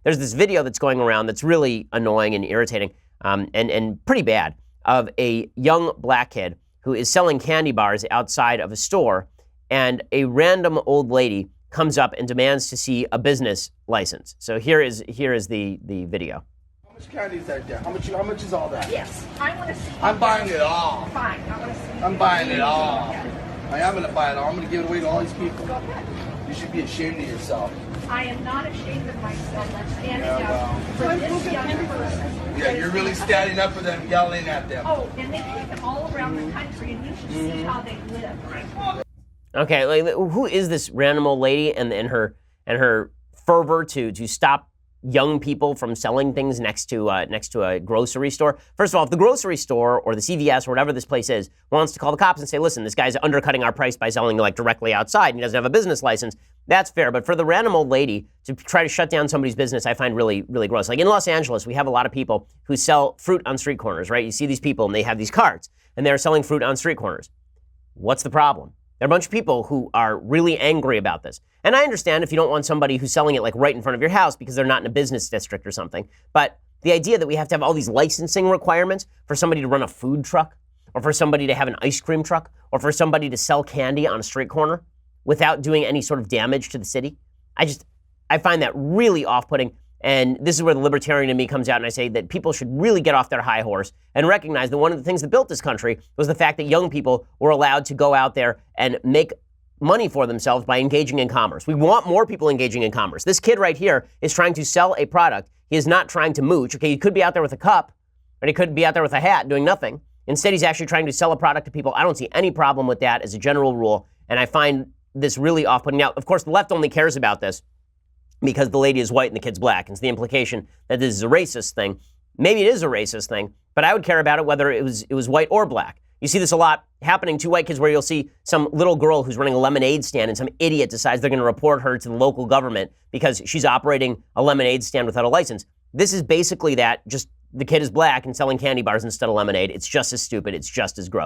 there's this video that's going around that's really annoying and irritating and pretty bad of a young black kid who is selling candy bars outside of a store, and a random old lady comes up and demands to see a business license. So here is the video. How much candy is that there? How much is all that? Yes, I want to see. I'm buying it all. Fine, I want to see. I'm buying it all. Okay. I am gonna buy it all. I'm gonna give it away to all these people. Go ahead. You should be ashamed of yourself. I am not ashamed of myself. I'm standing Yeah, up for this young person. Yeah, you're really standing up for them, yelling at them. Oh, and they take them all around the country, and you should see how they live. Okay, like, who is this random old lady and her fervor to stop young people from selling things next to a grocery store? First of all, if the grocery store or the CVS or whatever this place is wants to call the cops and say, listen, this guy's undercutting our price by selling like directly outside and he doesn't have a business license, that's fair. But for the random old lady to try to shut down somebody's business, I find really, really gross. Like in Los Angeles, we have a lot of people who sell fruit on street corners, right? You see these people and they have these carts and they're selling fruit on street corners. What's the problem? There are a bunch of people who are really angry about this. And I understand if you don't want somebody who's selling it like right in front of your house because they're not in a business district or something. But the idea that we have to have all these licensing requirements for somebody to run a food truck or for somebody to have an ice cream truck or for somebody to sell candy on a street corner without doing any sort of damage to the city, I find that really off-putting. And this is where the libertarian in me comes out and I say that people should really get off their high horse and recognize that one of the things that built this country was the fact that young people were allowed to go out there and make money for themselves by engaging in commerce. We want more people engaging in commerce. This kid right here is trying to sell a product. He is not trying to mooch. Okay, he could be out there with a cup, or he could be out there with a hat doing nothing. Instead, he's actually trying to sell a product to people. I don't see any problem with that as a general rule, and I find this really off-putting. Now, of course, the left only cares about this because the lady is white and the kid's black. It's the implication that this is a racist thing. Maybe it is a racist thing, but I would care about it whether it was white or black. You see this a lot happening to white kids where you'll see some little girl who's running a lemonade stand and some idiot decides they're going to report her to the local government because she's operating a lemonade stand without a license. This is basically that, just the kid is black and selling candy bars instead of lemonade. It's just as stupid. It's just as gross.